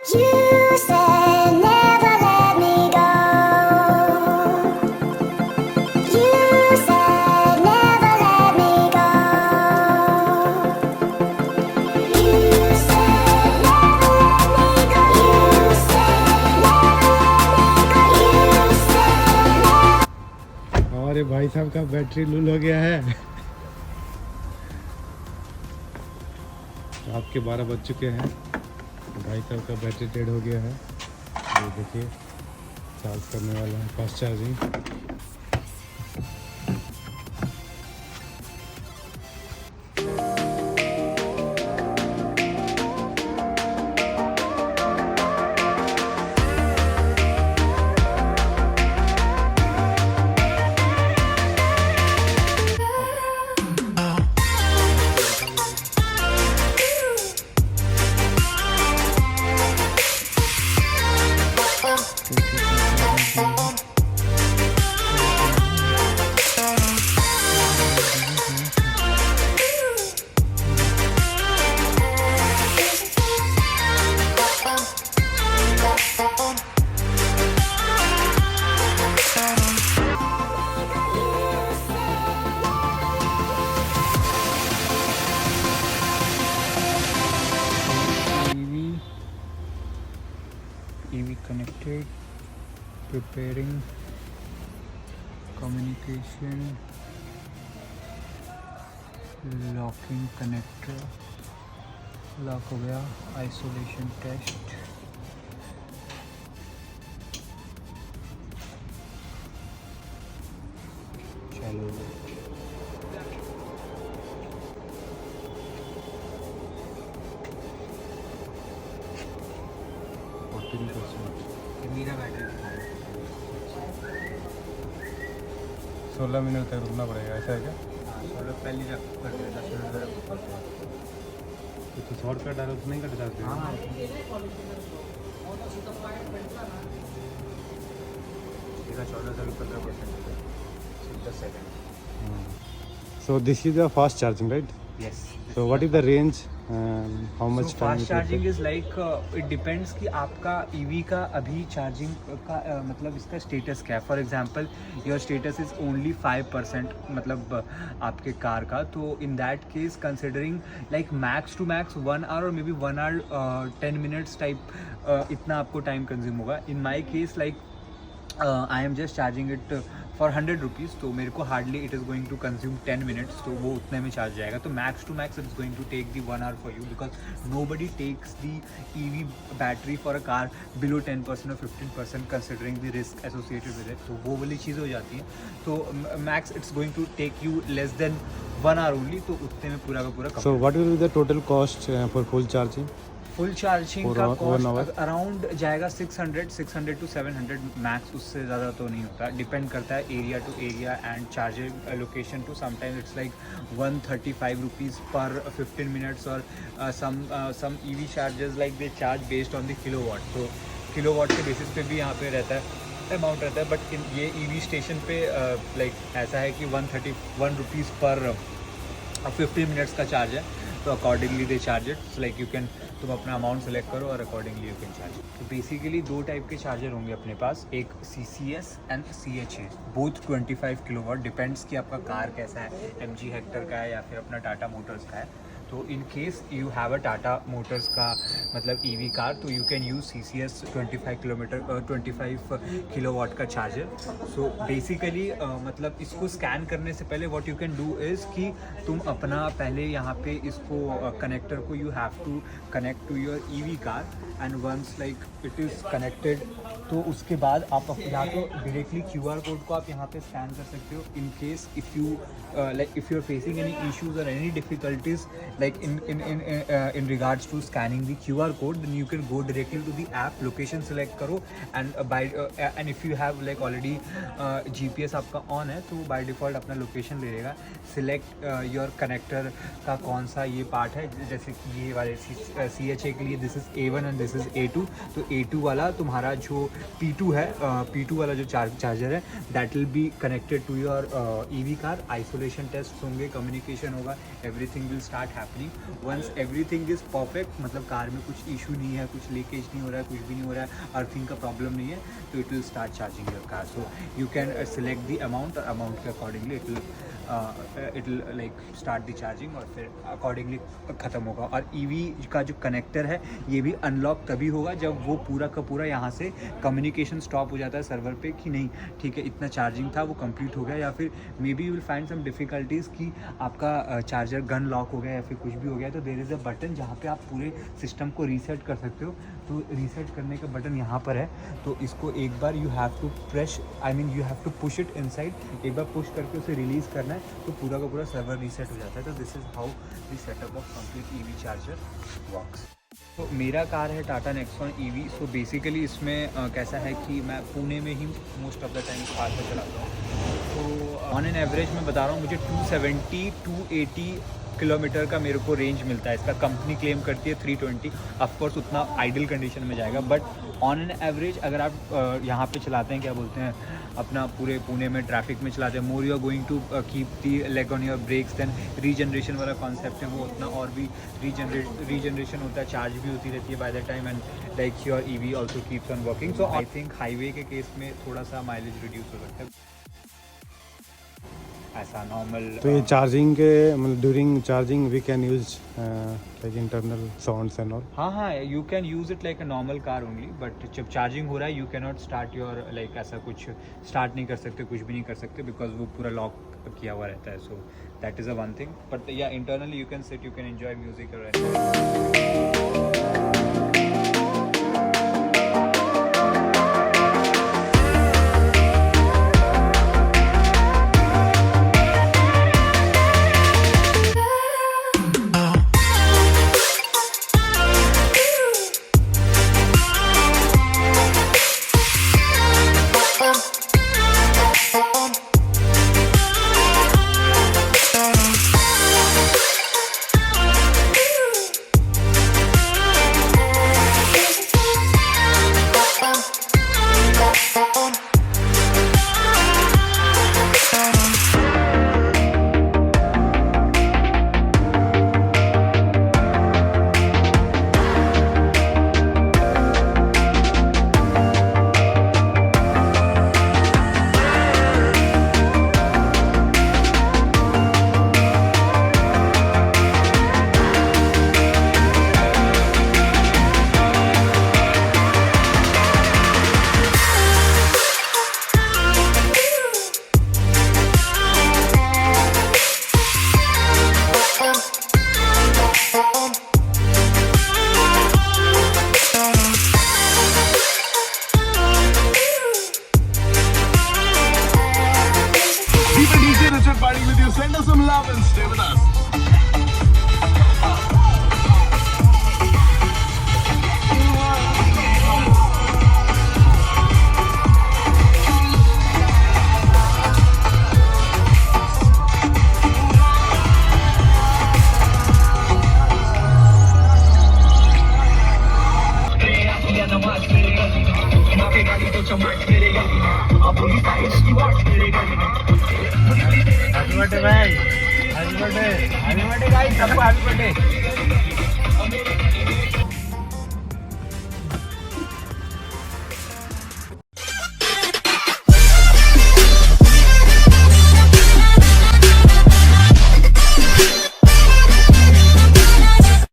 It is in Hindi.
You said never let me go. You said never let me go. You said never let me go. You said never let me go. You said never. हमारे भाई साहब का बैटरी लूल हो गया है। रात के 12 बज चुके हैं। भाई साहब का बैटरी डेड हो गया है। ये देखिए चार्ज करने वाला है, fast charging. EV connected, preparing, communication, locking connector, lock हो गया, आइसोलेशन टेस्ट। चलो मेरा बैटरी 16 मिनट तक रुकना पड़ेगा, ऐसा है क्या? पहले रख कर 10 मिनट रख। तो शॉर्टकट डालो तो नहीं कट जाते? हाँ इसका 14 से 15% 10 second. So this is a fast charging, right? Yes. So what is the range? How much time? Fast it will charging take? Is like it depends कि आपका ईवी का अभी चार्जिंग का मतलब इसका स्टेटस क्या है। For example your status is only 5% मतलब आपके कार का, तो in that case considering like max to max 1 hour और maybe 1 hour 10 minutes type इतना आपको टाइम कंज्यूम होगा। In my case like I am just charging it for 100 rupees, तो मेरे को hardly it is going to consume 10 minutes, तो वो उतने में चार्ज जाएगा। तो max to max it's going to take the 1 hour for you, because nobody takes the EV battery for a car below 10% और 15% considering the risk associated with it, तो वो वाली चीज़ हो जाती है। तो max it's going to take you less than 1 hour only, तो उतने में पूरा का पूरा So what will be the total cost for full charging? Full charging For का 1 hour? कॉस्ट अराउंड जाएगा 600 टू 700 मैक्स, उससे ज़्यादा तो नहीं होता। डिपेंड करता है area to area and charger location too. Sometimes it's like 135 rupees पर 15 मिनट्स और some EV chargers like they charge based on the kilowatt, तो किलोवाट के बेसिस पे भी यहाँ पे रहता है अमाउंट रहता है। बट ये ईवी स्टेशन पे लाइक ऐसा है कि 131 रुपीज़ पर 15 मिनट्स का चार्ज है, तो accordingly they charge it like you can, तुम अपना अमाउंट सेलेक्ट करो और अकॉर्डिंगली यू कैन चार्ज। तो बेसिकली 2 टाइप के चार्जर होंगे अपने पास, एक CCS and CHA, both 25 kilowatt. Depends कि आपका कार कैसा है, MG हेक्टर का है या फिर अपना टाटा मोटर्स का है। तो in case you have a Tata Motors का मतलब EV कार, तो you can use CCS 25 kilowatt का चार्जर। सो बेसिकली मतलब इसको स्कैन करने से पहले what you can do is कि तुम अपना पहले यहाँ पे इसको कनेक्टर को you have to connect to your EV कार, and once like it is connected, तो उसके बाद आप या तो डायरेक्टली QR कोड को आप यहाँ पे स्कैन कर सकते हो। In case if you like if you are facing any issues or any difficulties like in regards to scanning the QR code, then you can go directly to the app, location select करो and and if you have like already GPS आपका on है, तो by default अपना location ले लेगा। select your connector का कौन सा ये part है, जैसे कि ये वाले CHA के लिए this is A1 and this is A2, तो A2 वाला तुम्हारा जो P2 है, P2 वाला जो चार्जर है that will be connected to your EV car। isolation tests होंगे, communication होगा, everything will start happening happening. Once everything is perfect, मतलब कार में कुछ इशू नहीं है, कुछ लीकेज नहीं हो रहा है, कुछ भी नहीं हो रहा है, अर्थिंग का प्रॉब्लम नहीं है, तो it will start charging your car. So you can select the amount और अमाउंट के accordingly it will like start the charging और फिर अकॉर्डिंगली ख़त्म होगा। और ईवी का जो कनेक्टर है ये भी अनलॉक तभी होगा जब वो पूरा का पूरा यहाँ से कम्युनिकेशन स्टॉप हो जाता है सर्वर पे कि नहीं ठीक है इतना चार्जिंग था वो कंप्लीट हो गया, या फिर maybe you will find some difficulties कि आपका चार्जर गन लॉक हो गया या फिर कुछ भी हो गया, तो देयर इज़ अ बटन जहाँ पे आप पूरे सिस्टम को रीसेट कर सकते हो। तो रीसेट करने का बटन यहाँ पर है, तो इसको एक बार you have to press, I mean you have to push it inside, एक बार पुश करके उसे रिलीज़ करना है तो पूरा का पूरा सर्वर रीसेट हो जाता है। तो this is how the setup of complete EV charger works. तो मेरा कार है Tata Nexon EV. So basically इसमें कैसा है कि मैं पुणे में ही most of the time car से चलाता हूँ। तो ऑन एन एवरेज मैं बता रहा हूँ मुझे 270-280 किलोमीटर का मेरे को रेंज मिलता है। इसका कंपनी क्लेम करती है 320, ऑफकोर्स उतना आइडल कंडीशन में जाएगा, बट ऑन एन एवरेज अगर आप यहाँ पे चलाते हैं क्या बोलते हैं अपना पूरे पुणे में ट्रैफिक में चलाते हैं, more you are going to keep the leg on your brakes, then regeneration वाला कॉन्सेप्ट है वो उतना और भी रीजनरेशन होता है, चार्ज भी होती रहती है by the time, and like your EV also keeps on working. So I think highway के केस में थोड़ा सा माइलेज रिड्यूस हो सकता है ऐसा नॉर्मल। तो ये चार्जिंग के मतलब during charging we can use like internal sounds and all. हाँ, you can use it like a normal car only, but जब चार्जिंग हो रहा है you can not start your like ऐसा कुछ स्टार्ट नहीं कर सकते, कुछ भी नहीं कर सकते बिकॉज वो पूरा लॉक किया हुआ रहता है। So that is a one thing, but yeah internally you can sit, you can enjoy music और Keep the DJ Richard party with you. Send us some love and stay with us. Happy birthday भाई, हैप्पी बर्थडे गाइस, सबको हैप्पी बर्थडे।